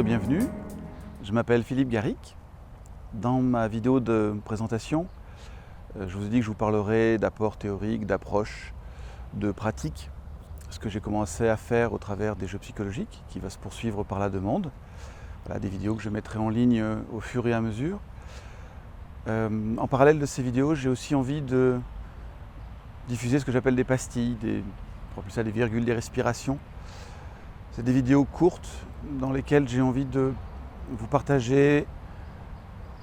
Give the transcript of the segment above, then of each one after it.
être bienvenu. Je m'appelle Philippe Garric. Dans ma vidéo de présentation, je vous ai dit que je vous parlerai d'apports théoriques, d'approches, de pratiques, ce que j'ai commencé à faire au travers des jeux psychologiques, qui va se poursuivre par la demande. Voilà, des vidéos que je mettrai en ligne au fur et à mesure. En parallèle de ces vidéos, j'ai aussi envie de diffuser ce que j'appelle des pastilles, on appelle ça des virgules, des respirations. C'est des vidéos courtes dans lesquelles j'ai envie de vous partager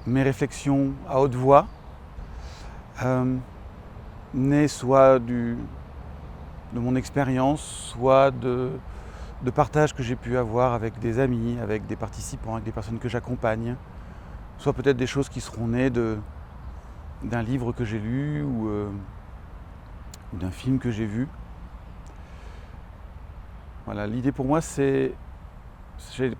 mes réflexions à haute voix, nées soit de mon expérience, soit de partages que j'ai pu avoir avec des amis, avec des participants, avec des personnes que j'accompagne, soit peut-être des choses qui seront nées d'un livre que j'ai lu ou d'un film que j'ai vu. Voilà, l'idée pour moi c'est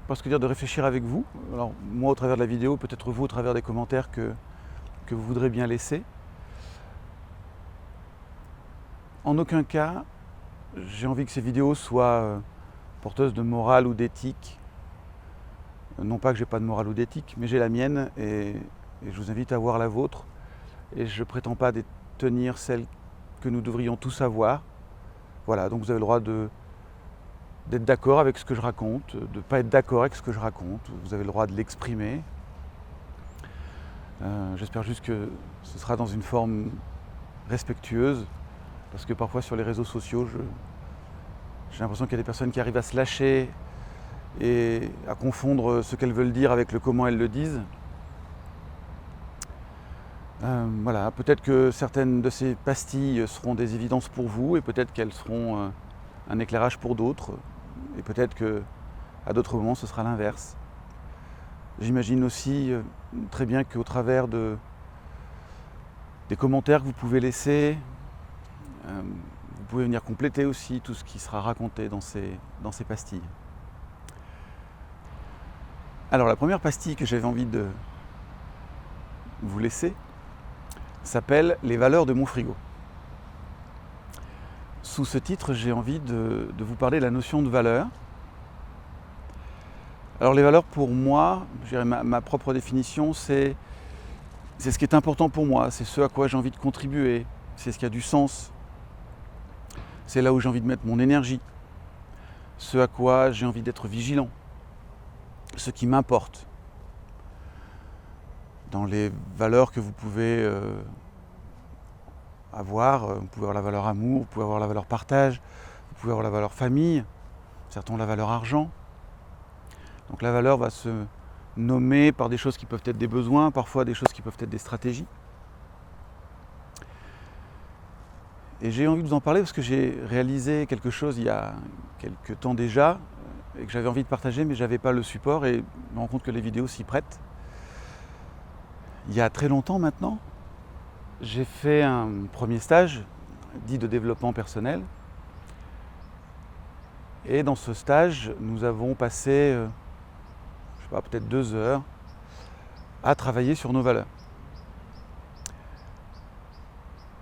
presque dire de réfléchir avec vous. Alors moi au travers de la vidéo, peut-être vous au travers des commentaires que vous voudrez bien laisser. En aucun cas, j'ai envie que ces vidéos soient porteuses de morale ou d'éthique. Non pas que j'ai pas de morale ou d'éthique, mais j'ai la mienne et je vous invite à voir la vôtre. Et je ne prétends pas détenir celle que nous devrions tous avoir. Voilà, donc vous avez le droit d'être d'accord avec ce que je raconte, de ne pas être d'accord avec ce que je raconte. Vous avez le droit de l'exprimer. J'espère juste que ce sera dans une forme respectueuse, parce que parfois sur les réseaux sociaux, j'ai l'impression qu'il y a des personnes qui arrivent à se lâcher et à confondre ce qu'elles veulent dire avec le comment elles le disent. Voilà, peut-être que certaines de ces pastilles seront des évidences pour vous et peut-être qu'elles seront un éclairage pour d'autres. Et peut-être qu'à d'autres moments, ce sera l'inverse. J'imagine aussi très bien qu'au travers des commentaires que vous pouvez laisser, vous pouvez venir compléter aussi tout ce qui sera raconté dans ces pastilles. Alors la première pastille que j'avais envie de vous laisser s'appelle « Les valeurs de mon frigo ». Sous ce titre, j'ai envie de vous parler de la notion de valeur. Alors les valeurs pour moi, je dirais ma propre définition, c'est ce qui est important pour moi, c'est ce à quoi j'ai envie de contribuer, c'est ce qui a du sens, c'est là où j'ai envie de mettre mon énergie, ce à quoi j'ai envie d'être vigilant, ce qui m'importe. Dans les valeurs que vous pouvez avoir, vous pouvez avoir la valeur amour, vous pouvez avoir la valeur partage, vous pouvez avoir la valeur famille, certains ont la valeur argent. Donc la valeur va se nommer par des choses qui peuvent être des besoins, parfois des choses qui peuvent être des stratégies. Et j'ai envie de vous en parler parce que j'ai réalisé quelque chose il y a quelques temps déjà et que j'avais envie de partager mais je n'avais pas le support et je me rends compte que les vidéos s'y prêtent. Il y a très longtemps maintenant, j'ai fait un premier stage dit de développement personnel. Et dans ce stage, nous avons passé, je sais pas, peut-être 2 heures à travailler sur nos valeurs.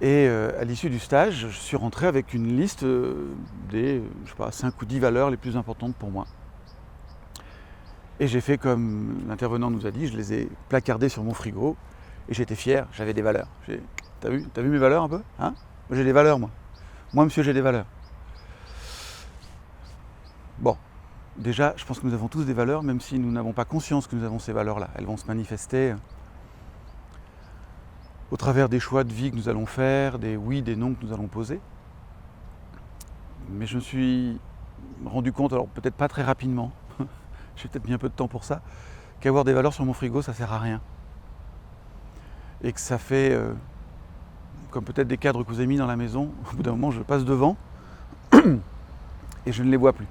Et à l'issue du stage, je suis rentré avec une liste des, je sais pas, 5 ou 10 valeurs les plus importantes pour moi. Et j'ai fait comme l'intervenant nous a dit, je les ai placardées sur mon frigo. Et j'étais fier, j'avais des valeurs. T'as vu mes valeurs un peu, hein? Moi j'ai des valeurs, moi. Moi, monsieur, j'ai des valeurs. Bon, déjà, je pense que nous avons tous des valeurs, même si nous n'avons pas conscience que nous avons ces valeurs-là. Elles vont se manifester au travers des choix de vie que nous allons faire, des oui, des non que nous allons poser. Mais je me suis rendu compte, alors peut-être pas très rapidement, j'ai peut-être mis un peu de temps pour ça, qu'avoir des valeurs sur mon frigo, ça sert à rien. Et que ça fait, comme peut-être des cadres que vous avez mis dans la maison, au bout d'un moment, je passe devant et je ne les vois plus.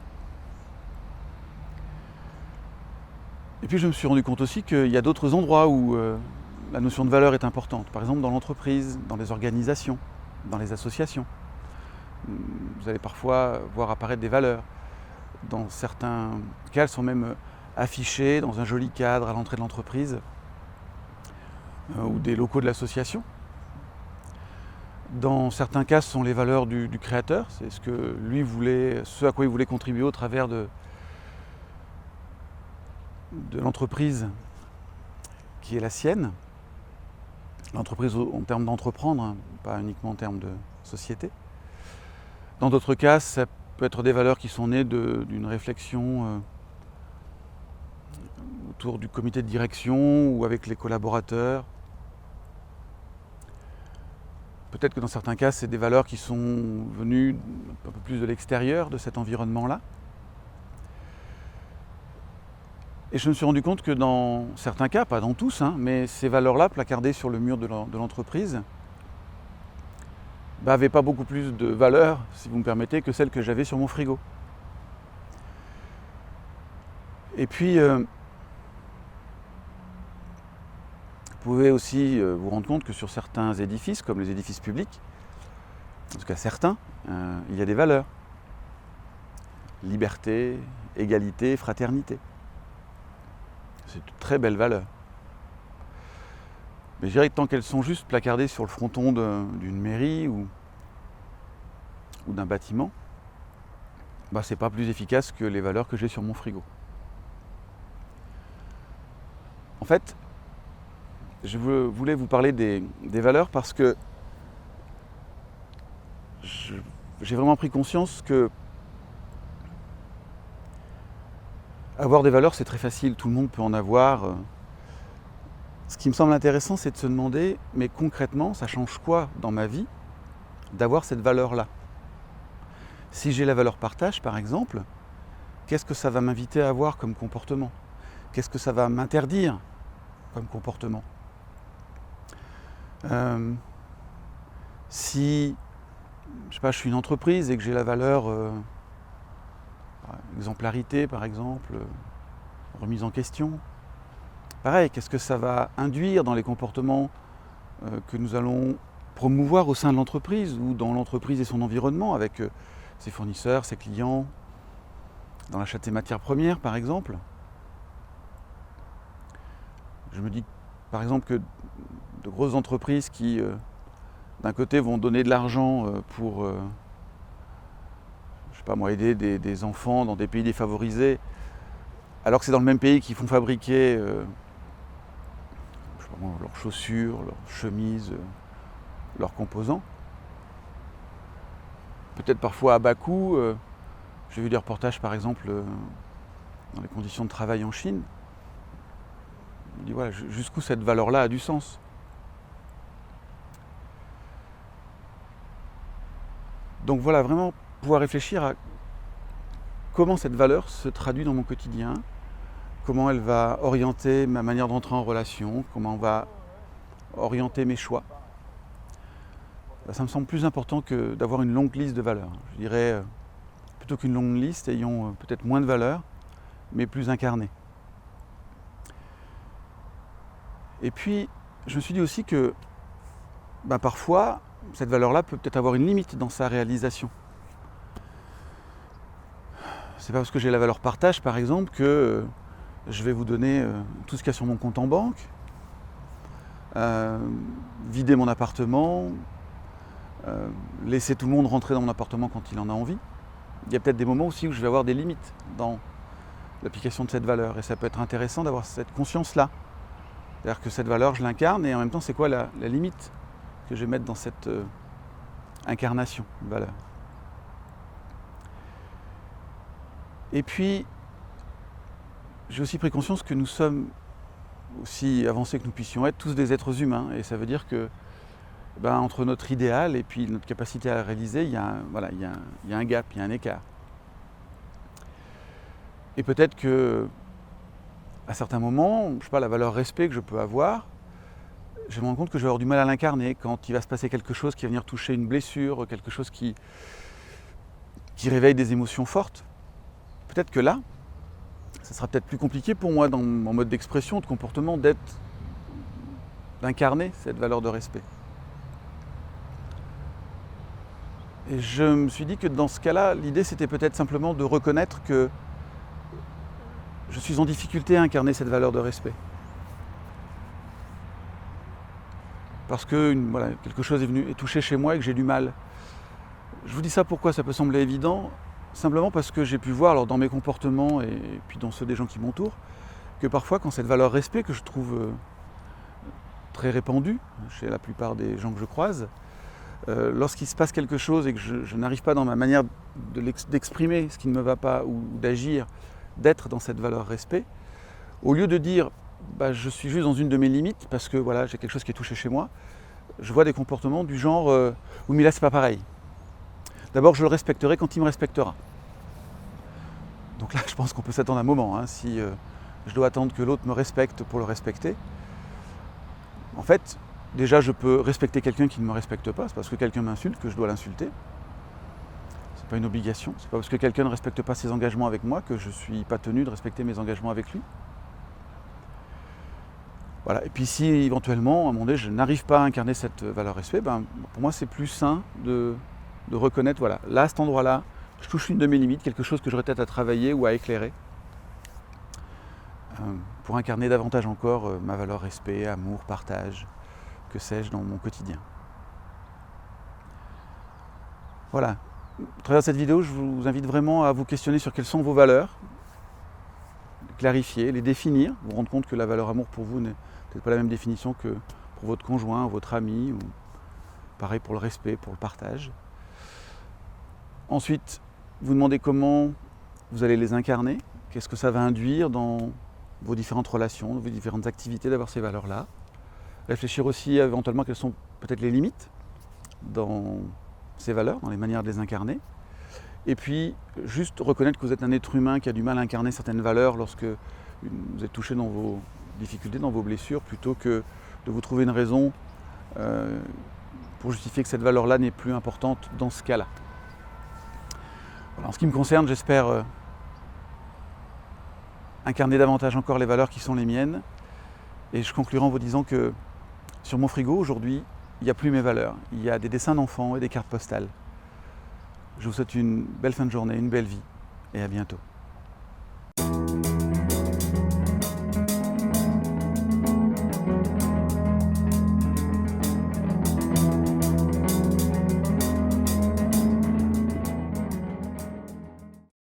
Et puis je me suis rendu compte aussi qu'il y a d'autres endroits où la notion de valeur est importante. Par exemple dans l'entreprise, dans les organisations, dans les associations. Vous allez parfois voir apparaître des valeurs. Dans certains cas, elles sont même affichées dans un joli cadre à l'entrée de l'entreprise ou des locaux de l'association. Dans certains cas, ce sont les valeurs du créateur. C'est ce que lui voulait, ce à quoi il voulait contribuer au travers de de l'entreprise qui est la sienne, l'entreprise en termes d'entreprendre, hein, pas uniquement en termes de société. Dans d'autres cas, ça peut être des valeurs qui sont nées d'une réflexion autour du comité de direction ou avec les collaborateurs. Peut-être que dans certains cas, c'est des valeurs qui sont venues un peu plus de l'extérieur de cet environnement-là. Et je me suis rendu compte que dans certains cas, pas dans tous, hein, mais ces valeurs-là, placardées sur le mur de l'entreprise, n'avaient pas beaucoup plus de valeur, si vous me permettez, que celles que j'avais sur mon frigo. Et puis, vous pouvez aussi vous rendre compte que sur certains édifices, comme les édifices publics, en tout cas certains, il y a des valeurs. Liberté, égalité, fraternité. C'est de très belles valeurs. Mais je dirais que tant qu'elles sont juste placardées sur le fronton d'une mairie ou d'un bâtiment, c'est pas plus efficace que les valeurs que j'ai sur mon frigo. En fait, je voulais vous parler des valeurs parce que j'ai vraiment pris conscience que avoir des valeurs, c'est très facile, tout le monde peut en avoir. Ce qui me semble intéressant, c'est de se demander, mais concrètement, ça change quoi dans ma vie d'avoir cette valeur-là? Si j'ai la valeur partage, par exemple, qu'est-ce que ça va m'inviter à avoir comme comportement? Qu'est-ce que ça va m'interdire comme comportement? Si, je sais pas, je suis une entreprise et que j'ai la valeur exemplarité, par exemple, remise en question, pareil, qu'est-ce que ça va induire dans les comportements que nous allons promouvoir au sein de l'entreprise ou dans l'entreprise et son environnement avec ses fournisseurs, ses clients, dans l'achat de ses matières premières, par exemple. Je me dis, par exemple, que de grosses entreprises qui, d'un côté, vont donner de l'argent pour je sais pas moi, aider des enfants dans des pays défavorisés, alors que c'est dans le même pays qu'ils font fabriquer je sais pas moi, leurs chaussures, leurs chemises, leurs composants. Peut-être parfois à bas coût. J'ai vu des reportages par exemple dans les conditions de travail en Chine. Je me dis voilà, jusqu'où cette valeur-là a du sens. Donc voilà, vraiment pouvoir réfléchir à comment cette valeur se traduit dans mon quotidien, comment elle va orienter ma manière d'entrer en relation, comment elle va orienter mes choix. Ça me semble plus important que d'avoir une longue liste de valeurs. Je dirais, plutôt qu'une longue liste, ayons peut-être moins de valeurs, mais plus incarnées. Et puis, je me suis dit aussi que parfois, cette valeur-là peut peut-être avoir une limite dans sa réalisation. C'est pas parce que j'ai la valeur partage, par exemple, que je vais vous donner tout ce qu'il y a sur mon compte en banque, vider mon appartement, laisser tout le monde rentrer dans mon appartement quand il en a envie. Il y a peut-être des moments aussi où je vais avoir des limites dans l'application de cette valeur. Et ça peut être intéressant d'avoir cette conscience-là. C'est-à-dire que cette valeur, je l'incarne et en même temps, c'est quoi la limite que je vais mettre dans cette incarnation de valeur. Et puis, j'ai aussi pris conscience que nous sommes, aussi avancés que nous puissions être, tous des êtres humains. Et ça veut dire que entre notre idéal et puis notre capacité à le réaliser, il y a un gap, il y a un écart. Et peut-être que, à certains moments, je sais pas, la valeur respect que je peux avoir, je vais me rendre compte que je vais avoir du mal à l'incarner quand il va se passer quelque chose qui va venir toucher une blessure, quelque chose qui réveille des émotions fortes. Peut-être que là, ça sera peut-être plus compliqué pour moi dans mon mode d'expression, de comportement, d'incarner cette valeur de respect. Et je me suis dit que dans ce cas-là, l'idée c'était peut-être simplement de reconnaître que je suis en difficulté à incarner cette valeur de respect. Parce que quelque chose est touché chez moi et que j'ai du mal. Je vous dis ça pourquoi ça peut sembler évident, simplement parce que j'ai pu voir dans mes comportements et puis dans ceux des gens qui m'entourent, que parfois quand cette valeur respect, que je trouve très répandue chez la plupart des gens que je croise, lorsqu'il se passe quelque chose et que je n'arrive pas dans ma manière d'exprimer ce qui ne me va pas ou d'agir, d'être dans cette valeur respect, au lieu de dire je suis juste dans une de mes limites parce que voilà, j'ai quelque chose qui est touché chez moi, je vois des comportements du genre oui mais là c'est pas pareil. D'abord je le respecterai quand il me respectera. Donc là je pense qu'on peut s'attendre un moment, si je dois attendre que l'autre me respecte pour le respecter. En fait, déjà je peux respecter quelqu'un qui ne me respecte pas, c'est parce que quelqu'un m'insulte que je dois l'insulter. C'est pas une obligation, c'est pas parce que quelqu'un ne respecte pas ses engagements avec moi que je ne suis pas tenu de respecter mes engagements avec lui. Voilà. Et puis si éventuellement, à un moment donné, je n'arrive pas à incarner cette valeur respect, pour moi c'est plus sain de reconnaître, voilà, là à cet endroit-là, je touche une de mes limites, quelque chose que j'aurais peut-être à travailler ou à éclairer pour incarner davantage encore ma valeur respect, amour, partage, que sais-je, dans mon quotidien. Voilà. À travers cette vidéo, je vous invite vraiment à vous questionner sur quelles sont vos valeurs, clarifier, les définir, vous rendre compte que la valeur amour pour vous n'est peut-être pas la même définition que pour votre conjoint, votre ami, ou pareil pour le respect, pour le partage. Ensuite, vous demandez comment vous allez les incarner, qu'est-ce que ça va induire dans vos différentes relations, vos différentes activités d'avoir ces valeurs-là. Réfléchir aussi éventuellement quelles sont peut-être les limites dans ces valeurs, dans les manières de les incarner. Et puis, juste reconnaître que vous êtes un être humain qui a du mal à incarner certaines valeurs lorsque vous êtes touché dans vos difficultés, dans vos blessures, plutôt que de vous trouver une raison pour justifier que cette valeur-là n'est plus importante dans ce cas-là. Voilà, en ce qui me concerne, j'espère incarner davantage encore les valeurs qui sont les miennes. Et je conclurai en vous disant que sur mon frigo, aujourd'hui, il n'y a plus mes valeurs. Il y a des dessins d'enfants et des cartes postales. Je vous souhaite une belle fin de journée, une belle vie, et à bientôt.